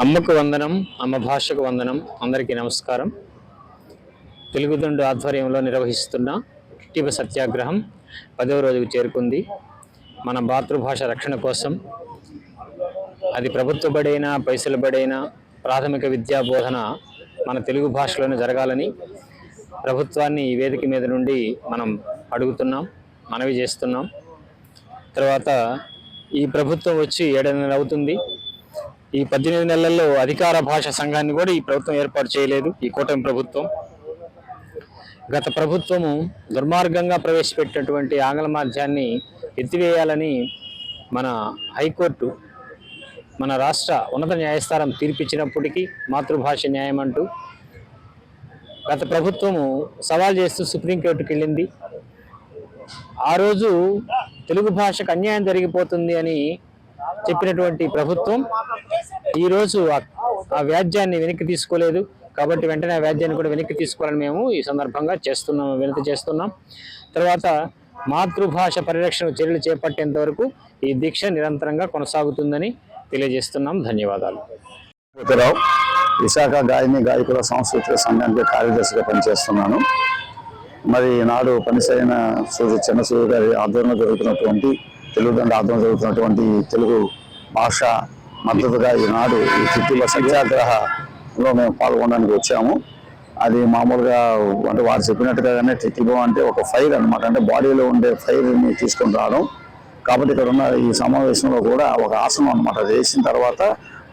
అమ్మకు వందనం, అమ్మ భాషకు వందనం. అందరికీ నమస్కారం. తెలుగుదండు ఆధ్వర్యంలో నిర్వహిస్తున్న టిటివ సత్యాగ్రహం 10వ రోజుకు చేరుకుంది. మన మాతృభాష రక్షణ కోసం, అది ప్రభుత్వ బడైనా పైసలు బడైనా ప్రాథమిక విద్యా బోధన మన తెలుగు భాషలోనే జరగాలని ప్రభుత్వాన్ని ఈ వేదిక మీద నుండి మనం అడుగుతున్నాం, మనవి చేస్తున్నాం. తర్వాత ఈ ప్రభుత్వం వచ్చి 7 నెలలు అవుతుంది. ఈ 18 నెలల్లో అధికార భాష సంఘాన్ని కూడా ఈ ప్రభుత్వం ఏర్పాటు చేయలేదు. ఈ కూటమి ప్రభుత్వం, గత ప్రభుత్వము దుర్మార్గంగా ప్రవేశపెట్టినటువంటి ఆంగ్ల మాధ్యాన్ని ఎత్తివేయాలని మన హైకోర్టు, మన రాష్ట్ర ఉన్నత న్యాయస్థానం తీర్పిచ్చినప్పటికీ మాతృభాష న్యాయం అంటూ గత ప్రభుత్వము సవాల్ చేస్తూ సుప్రీంకోర్టుకి వెళ్ళింది. ఆ రోజు తెలుగు భాషకు అన్యాయం జరిగిపోతుంది అని చెప్పినటువంటి ప్రభుత్వం ఈరోజు ఆ వ్యాజ్యాన్ని వెనక్కి తీసుకోలేదు. కాబట్టి వెంటనే ఆ వ్యాజ్యాన్ని కూడా వెనక్కి తీసుకోవాలని మేము ఈ సందర్భంగా వినతి చేస్తున్నాం. తర్వాత మాతృభాష పరిరక్షణ చర్యలు చేపట్టేంత వరకు ఈ దీక్ష నిరంతరంగా కొనసాగుతుందని తెలియజేస్తున్నాం. ధన్యవాదాలు. విశాఖ గాయకుల సాంస్కృతిక సంఘానికి కార్యదర్శిగా పనిచేస్తున్నాను. మరి నాడు పనిసైన చిన్న సూర్య గారి ఆధ్వర్యంలో జరుగుతున్నటువంటి తెలుగుదండ ఆధ్వర్యంలో జరుగుతున్నటువంటి తెలుగు భాష మద్దతుగా ఈనాడు ఈ టిటివ సత్యాగ్రహంలో మేము పాల్గొనడానికి వచ్చాము. అది మామూలుగా అంటే వారు చెప్పినట్టుగానే టిటివ అంటే ఒక ఫైర్ అనమాట, అంటే బాడీలో ఉండే ఫైర్ని తీసుకొని రావడం. కాబట్టి ఇక్కడ ఉన్న ఈ సమావేశంలో కూడా ఒక ఆసనం అనమాట, అది వేసిన తర్వాత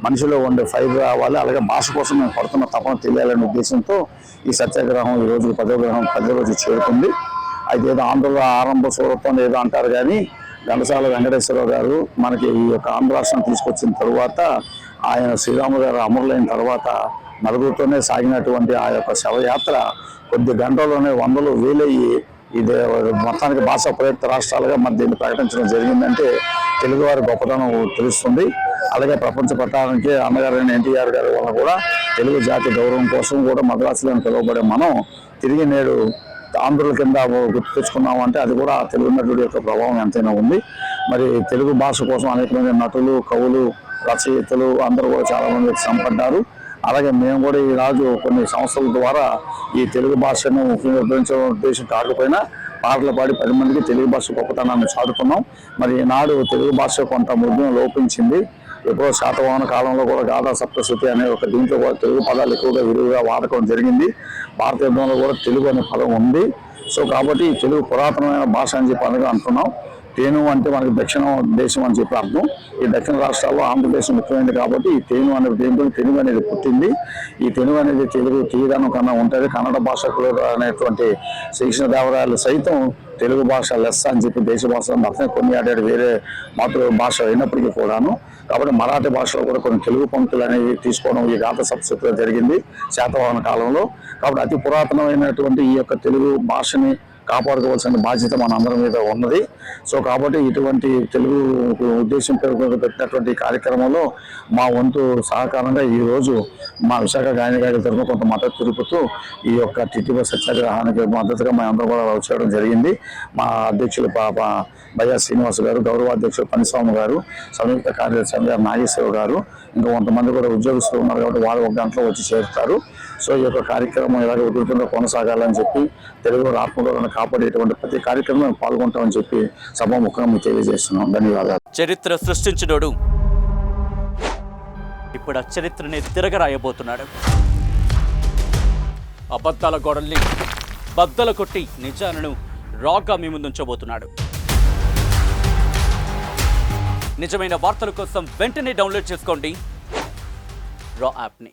మనిషిలో ఉండే ఫైర్ రావాలి, అలాగే భాష కోసం మేము పడుతున్న తపన తెలియాలనే ఉద్దేశంతో ఈ సత్యాగ్రహం ఈ రోజు 10వ రోజు చేరుకుంది. అయితే ఏదో ఆంధ్రలో ఆరంభ సూరత్వం ఏదో అంటారు, కానీ ఘంటసాల వెంకటేశ్వరరావు గారు మనకి ఈ యొక్క ఆంధ్ర రాష్ట్రం తీసుకొచ్చిన తరువాత, ఆయన శ్రీరాములు గారు అమరులైన తర్వాత నలుగురితోనే సాగినటువంటి ఆ యొక్క శవయాత్ర కొద్ది గంటల్లోనే వందలు వేలయ్యి ఇది మొత్తానికి భాషా ప్రయుక్త రాష్ట్రాలుగా మరి దీన్ని ప్రకటించడం జరిగిందంటే తెలుగువారి గొప్పతనం తెలుస్తుంది. అలాగే ప్రపంచ పట్టానికి అన్నగారైన ఎన్టీఆర్ గారి వల్ల కూడా తెలుగు జాతి గౌరవం కోసం కూడా మద్రాసులో పిలువబడే మనం తిరిగి నేడు ఆంధ్రుల కింద గుర్తు తెచ్చుకున్నామంటే అది కూడా తెలుగు నటుడి యొక్క ప్రభావం ఎంతైనా ఉంది. మరి తెలుగు భాష కోసం అనేక మంది నటులు, కవులు, రచయితలు అందరూ కూడా చాలా మంది శ్రమపడ్డారు. అలాగే మేము కూడా ఈ రాజు కొన్ని సంస్థల ద్వారా ఈ తెలుగు భాషను ఉపయోగించడం ఉద్దేశం కాకపోయినా పాటలు పాడి 10 మందికి తెలుగు భాష గొప్పతనాన్ని చాటుతున్నాం. మరి ఈనాడు తెలుగు భాష కొంత ముద్యం లోపించింది. ఎప్పుడో శాతవాహన కాలంలో కూడా గాథా సప్తశృతి అనే ఒక దీంట్లో కూడా తెలుగు పదాలు ఎక్కువగా విరివిగా వాడకం జరిగింది. భారత యుద్ధంలో కూడా తెలుగు అనే పదం ఉంది. సో కాబట్టి తెలుగు పురాతనమైన భాష అని చెప్పి అందుగా అంటున్నాం. తేను అంటే మనకి దక్షిణ దేశం అని చెప్పి అర్థం. ఈ దక్షిణ రాష్ట్రాల్లో ఆంధ్రప్రదేశ్ ముఖ్యమైనది కాబట్టి ఈ తేను అనేది దేంతో తెలుగు అనేది పుట్టింది. ఈ తెలుగు అనేది తెలుగు తీయదనం కన్నా ఉంటుంది. కన్నడ భాషకులు అనేటువంటి శ్రీకృష్ణదేవరాయలు సైతం తెలుగు భాష లెస్స అని చెప్పి దేశ భాషలను అర్థం కొనియాడాడు, వేరే మాతృభాష అయినప్పటికీ కూడాను. కాబట్టి మరాఠీ భాషలో కూడా కొన్ని తెలుగు పంక్తులు అనేవి తీసుకోవడం ఈ గాథ సప్తశృతిలో జరిగింది శాతవాహన కాలంలో. కాబట్టి అతి పురాతనమైనటువంటి ఈ యొక్క తెలుగు భాషని కాపాడుకోవాల్సిన బాధ్యత మన అందరి మీద ఉన్నది. సో కాబట్టి ఇటువంటి తెలుగు ఉద్దేశం పెట్టినటువంటి కార్యక్రమంలో మా వంతు సహకారంగా ఈరోజు మా విశాఖ గాయకుల తరఫున కొంత మద్దతు తెలుపుతూ ఈ యొక్క టిటివ సత్యాగ్రహానికి మద్దతుగా మేము అందరూ కూడా వచ్చేయడం జరిగింది. మా అధ్యక్షులు బయ్యా శ్రీనివాస్ గారు, గౌరవాధ్యక్షులు పనిస్వామి గారు, సంయుక్త కార్యదర్శి నాగేశ్వరరావు గారు, ఇంకా కొంతమంది కూడా ఉద్యోగస్తులు ఉన్నారు కాబట్టి వారు 1 గంటలో వచ్చి చేరుతారు. సో ఈ యొక్క కార్యక్రమం ఇలాగ ఉధృతంగా కొనసాగాలని చెప్పి తెలుగు ఆత్మగౌరవాన్ని కాపాడేటువంటి ప్రతి కార్యక్రమం పాల్గొంటామని చెప్పి సభాముఖంగా తెలియజేస్తున్నాం. ధన్యవాదాలు. చరిత్ర సృష్టించినోడు ఇప్పుడు ఆ చరిత్రని తిరగరాయబోతున్నాడు. అబద్ధాల గోడల్ని బద్దల కొట్టి నిజాలను రాగా మీ ముందుంచబోతున్నాడు. నిజమైన వార్తల కోసం వెంటనే డౌన్లోడ్ చేసుకోండి రా యాప్ని.